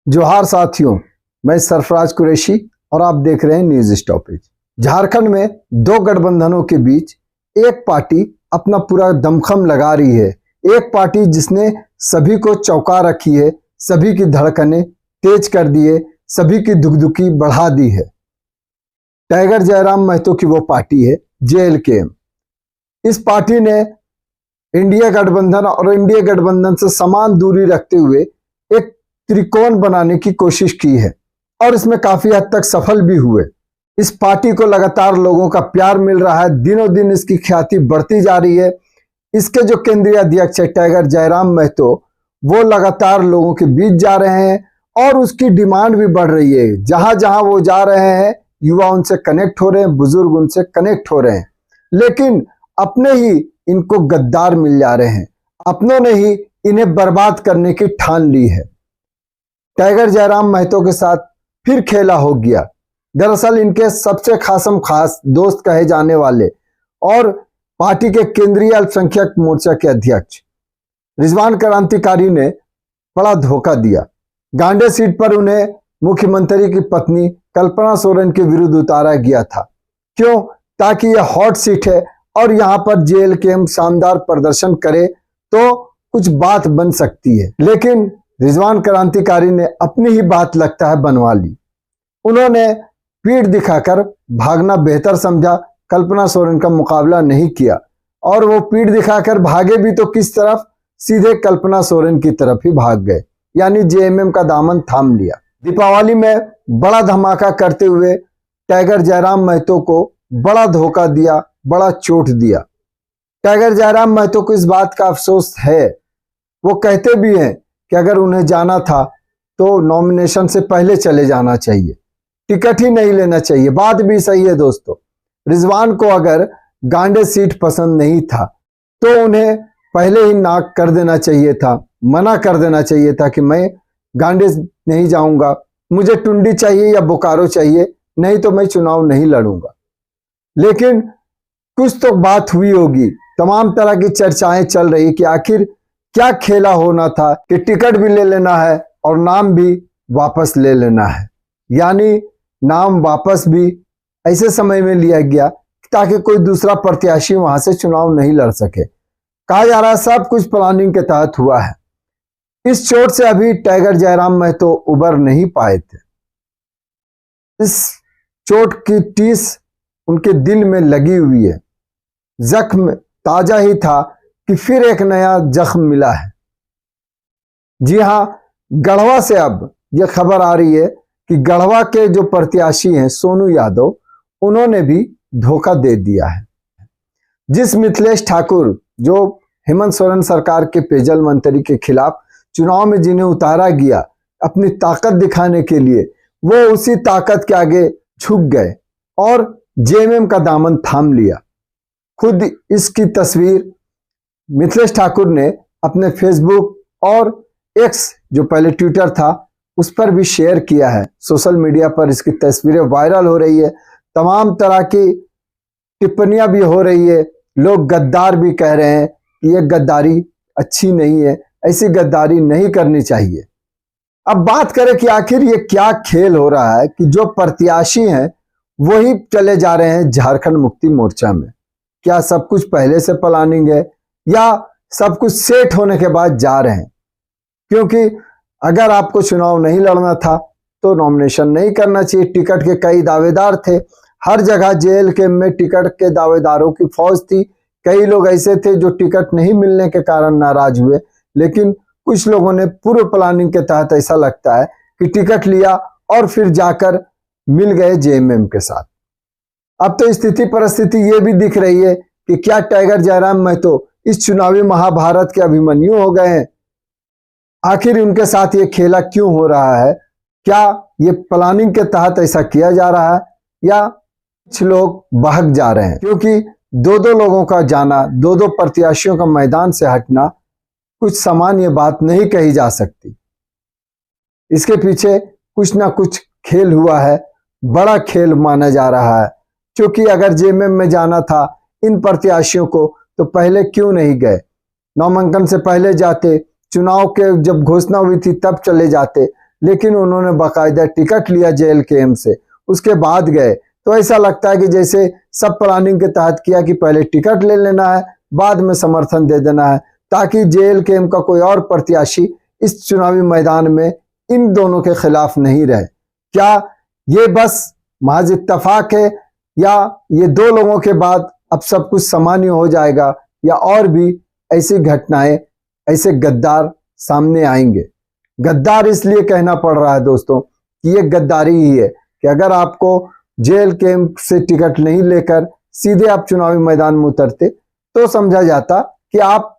जोहार साथियों, मैं सरफराज कुरैशी और आप देख रहे हैं न्यूज स्टॉपेज। झारखंड में दो गठबंधनों के बीच एक पार्टी अपना पूरा दमखम लगा रही है। एक पार्टी जिसने सभी को चौंका रखी है, सभी की धड़कनें तेज कर दी है, सभी की दुखदुखी बढ़ा दी है। टाइगर जयराम महतो की वो पार्टी है JLKM। इस पार्टी ने इंडिया गठबंधन और इंडिया गठबंधन से समान दूरी रखते हुए एक त्रिकोण बनाने की कोशिश की है और इसमें काफी हद तक सफल भी हुए। इस पार्टी को लगातार लोगों का प्यार मिल रहा है, दिनों दिन इसकी ख्याति बढ़ती जा रही है। इसके जो केंद्रीय अध्यक्ष है टाइगर जयराम महतो, वो लगातार लोगों के बीच जा रहे हैं और उसकी डिमांड भी बढ़ रही है। जहां जहां वो जा रहे हैं, युवा उनसे कनेक्ट हो रहे हैं, बुजुर्ग उनसे कनेक्ट हो रहे हैं, लेकिन अपने ही इनको गद्दार मिल जा रहे हैं। अपनों ने ही इन्हें बर्बाद करने की ठान ली है। टाइगर जयराम महतो के साथ फिर खेला हो गया। दरअसल इनके सबसे खासम खास दोस्त कहे जाने वाले और पार्टी के केंद्रीय अल्पसंख्यक मोर्चा के अध्यक्ष रिजवान क्रांतिकारी ने बड़ा धोखा दिया। गांडे सीट पर उन्हें मुख्यमंत्री की पत्नी कल्पना सोरेन के विरुद्ध उतारा गया था। क्यों? ताकि यह हॉट सीट है और यहां पर JLKM शानदार प्रदर्शन करे तो कुछ बात बन सकती है। लेकिन रिजवान क्रांतिकारी ने अपनी ही बात लगता है बनवा ली। उन्होंने पीठ दिखाकर भागना बेहतर समझा, कल्पना सोरेन का मुकाबला नहीं किया और वो पीठ दिखाकर भागे भी तो किस तरफ? सीधे कल्पना सोरेन की तरफ ही भाग गए, यानी JMM का दामन थाम लिया। दीपावली में बड़ा धमाका करते हुए टाइगर जयराम महतो को बड़ा धोखा दिया, बड़ा चोट दिया। टाइगर जयराम महतो को इस बात का अफसोस है। वो कहते भी हैं कि अगर उन्हें जाना था तो नॉमिनेशन से पहले चले जाना चाहिए, टिकट ही नहीं लेना चाहिए। बात भी सही है दोस्तों। रिजवान को अगर गांडे सीट पसंद नहीं था तो उन्हें पहले ही नाक कर देना चाहिए था, मना कर देना चाहिए था कि मैं गांडे नहीं जाऊंगा, मुझे टुंडी चाहिए या बोकारो चाहिए, नहीं तो मैं चुनाव नहीं लड़ूंगा। लेकिन कुछ तो बात हुई होगी, तमाम तरह की चर्चाएं चल रही कि आखिर क्या खेला होना था कि टिकट भी ले लेना है और नाम भी वापस ले लेना है। यानी नाम वापस भी ऐसे समय में लिया गया ताकि कोई दूसरा प्रत्याशी वहां से चुनाव नहीं लड़ सके। कहा जा रहा है सब कुछ प्लानिंग के तहत हुआ है। इस चोट से अभी टाइगर जयराम महतो उबर नहीं पाए थे। इस चोट की टीस उनके दिल में लगी हुई है। जख्म ताजा ही था कि फिर एक नया जख्म मिला है। जी हां, गढ़वा से अब यह खबर आ रही है कि गढ़वा के जो प्रत्याशी हैं सोनू यादव, उन्होंने भी धोखा दे दिया है। जिस मिथिलेश ठाकुर जो हेमंत सोरेन सरकार के पेयजल मंत्री के खिलाफ चुनाव में जिन्हें उतारा गया अपनी ताकत दिखाने के लिए, वो उसी ताकत के आगे झुक गए और JMM का दामन थाम लिया। खुद इसकी तस्वीर मिथिलेश ठाकुर ने अपने फेसबुक और X जो पहले ट्विटर था उस पर भी शेयर किया है। सोशल मीडिया पर इसकी तस्वीरें वायरल हो रही है, तमाम तरह की टिप्पणियां भी हो रही है। लोग गद्दार भी कह रहे हैं कि यह गद्दारी अच्छी नहीं है, ऐसी गद्दारी नहीं करनी चाहिए। अब बात करें कि आखिर ये क्या खेल हो रहा है कि जो प्रत्याशी हैं वही चले जा रहे हैं झारखंड मुक्ति मोर्चा में। क्या सब कुछ पहले से प्लानिंग है या सब कुछ सेट होने के बाद जा रहे हैं? क्योंकि अगर आपको चुनाव नहीं लड़ना था तो नॉमिनेशन नहीं करना चाहिए। टिकट के कई दावेदार थे, हर जगह JLKM में टिकट के दावेदारों की फौज थी। कई लोग ऐसे थे जो टिकट नहीं मिलने के कारण नाराज हुए, लेकिन कुछ लोगों ने पूर्व प्लानिंग के तहत ऐसा लगता है कि टिकट लिया और फिर जाकर मिल गए JMM के साथ। अब तो स्थिति परिस्थिति ये भी दिख रही है कि क्या टाइगर जयराम महतो इस चुनावी महाभारत के अभिमन्यु हो गए हैं? आखिर उनके साथ ये खेला क्यों हो रहा है? क्या ये प्लानिंग के तहत ऐसा किया जा रहा है या कुछ लोग बहक जा रहे हैं? क्योंकि दो दो लोगों का जाना, दो दो प्रत्याशियों का मैदान से हटना कुछ सामान्य बात नहीं कही जा सकती। इसके पीछे कुछ ना कुछ खेल हुआ है, बड़ा खेल माना जा रहा है। क्योंकि अगर JMM में जाना था इन प्रत्याशियों को तो पहले क्यों नहीं गए? नामांकन से पहले जाते, चुनाव के जब घोषणा हुई थी तब चले जाते, लेकिन उन्होंने बाकायदा टिकट लिया JLKM से, उसके बाद गए। तो ऐसा लगता है कि जैसे सब प्लानिंग के तहत किया कि पहले टिकट ले लेना है, बाद में समर्थन दे देना है, ताकि JLKM का कोई और प्रत्याशी इस चुनावी मैदान में इन दोनों के खिलाफ नहीं रहे। क्या ये बस महज इत्तेफाक है, या ये दो लोगों के बाद अब सब कुछ सामान्य हो जाएगा, या और भी ऐसी घटनाएं, ऐसे गद्दार सामने आएंगे? गद्दार इसलिए कहना पड़ रहा है दोस्तों कि ये गद्दारी ही है कि अगर आपको JLKM से टिकट नहीं लेकर सीधे आप चुनावी मैदान में उतरते तो समझा जाता कि आप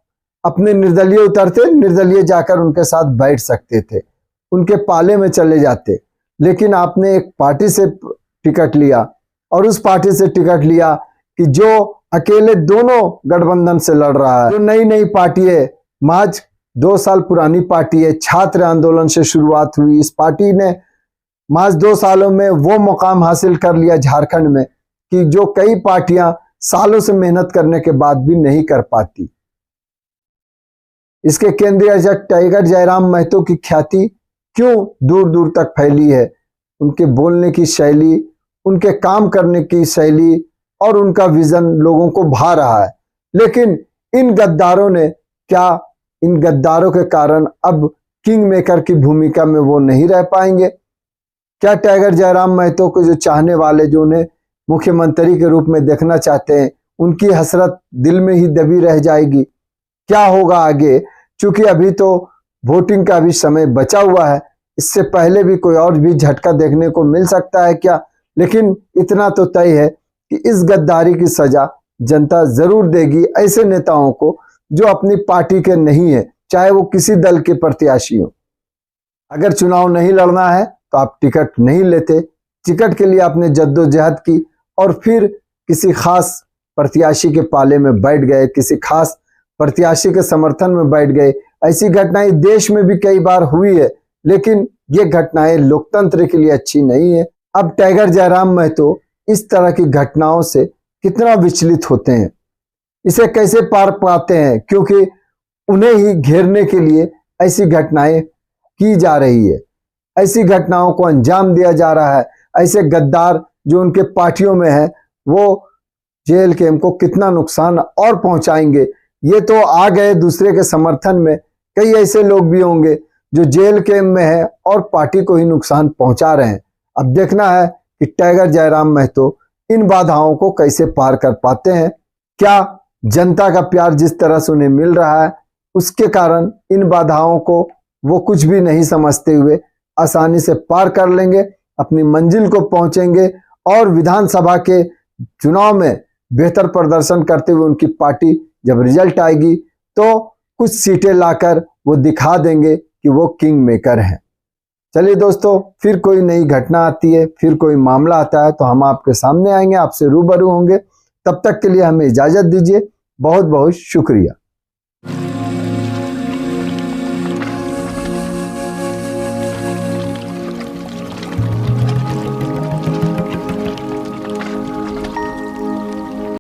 अपने निर्दलीय उतरते, निर्दलीय जाकर उनके साथ बैठ सकते थे, उनके पाले में चले जाते। लेकिन आपने एक पार्टी से टिकट लिया, और उस पार्टी से टिकट लिया कि जो अकेले दोनों गठबंधन से लड़ रहा है, जो नई पार्टी है, महज 2 साल पुरानी पार्टी है, छात्र आंदोलन से शुरुआत हुई। इस पार्टी ने महज 2 सालों में वो मुकाम हासिल कर लिया झारखंड में कि जो कई पार्टियां सालों से मेहनत करने के बाद भी नहीं कर पाती। इसके केंद्रीय अध्यक्ष टाइगर जयराम महतो की ख्याति क्यों दूर दूर तक फैली है? उनके बोलने की शैली, उनके काम करने की शैली और उनका विजन लोगों को भा रहा है। लेकिन इन गद्दारों ने क्या, इन गद्दारों के कारण अब किंग मेकर की भूमिका में वो नहीं रह पाएंगे? क्या टाइगर जयराम महतो को जो चाहने वाले, जो उन्हें मुख्यमंत्री के रूप में देखना चाहते हैं, उनकी हसरत दिल में ही दबी रह जाएगी? क्या होगा आगे? चूंकि अभी तो वोटिंग का भी समय बचा हुआ है, इससे पहले भी कोई और भी झटका देखने को मिल सकता है क्या? लेकिन इतना तो तय है कि इस गद्दारी की सजा जनता जरूर देगी ऐसे नेताओं को जो अपनी पार्टी के नहीं है, चाहे वो किसी दल के प्रत्याशी हो। अगर चुनाव नहीं लड़ना है तो आप टिकट नहीं लेते, टिकट के लिए आपने जद्दोजहद की और फिर किसी खास प्रत्याशी के पाले में बैठ गए, किसी खास प्रत्याशी के समर्थन में बैठ गए। ऐसी घटनाएं देश में भी कई बार हुई है, लेकिन ये घटनाएं लोकतंत्र के लिए अच्छी नहीं है। अब टाइगर जयराम महतो इस तरह की घटनाओं से कितना विचलित होते हैं, इसे कैसे पार पाते हैं, क्योंकि उन्हें ही घेरने के लिए ऐसी घटनाएं की जा रही है, ऐसी घटनाओं को अंजाम दिया जा रहा है। ऐसे गद्दार जो उनके पार्टियों में है वो JLKM को कितना नुकसान और पहुंचाएंगे। ये तो आ गए दूसरे के समर्थन में, कई ऐसे लोग भी होंगे जो JLKM में है और पार्टी को ही नुकसान पहुंचा रहे हैं। अब देखना है कि टाइगर जयराम महतो इन बाधाओं को कैसे पार कर पाते हैं। क्या जनता का प्यार जिस तरह से उन्हें मिल रहा है, उसके कारण इन बाधाओं को वो कुछ भी नहीं समझते हुए आसानी से पार कर लेंगे, अपनी मंजिल को पहुंचेंगे और विधानसभा के चुनाव में बेहतर प्रदर्शन करते हुए उनकी पार्टी जब रिजल्ट आएगी तो कुछ सीटें लाकर वो दिखा देंगे कि वो किंग मेकर हैं। चलिए दोस्तों, फिर कोई नई घटना आती है, फिर कोई मामला आता है तो हम आपके सामने आएंगे, आपसे रूबरू होंगे। तब तक के लिए हमें इजाजत दीजिए। बहुत बहुत शुक्रिया।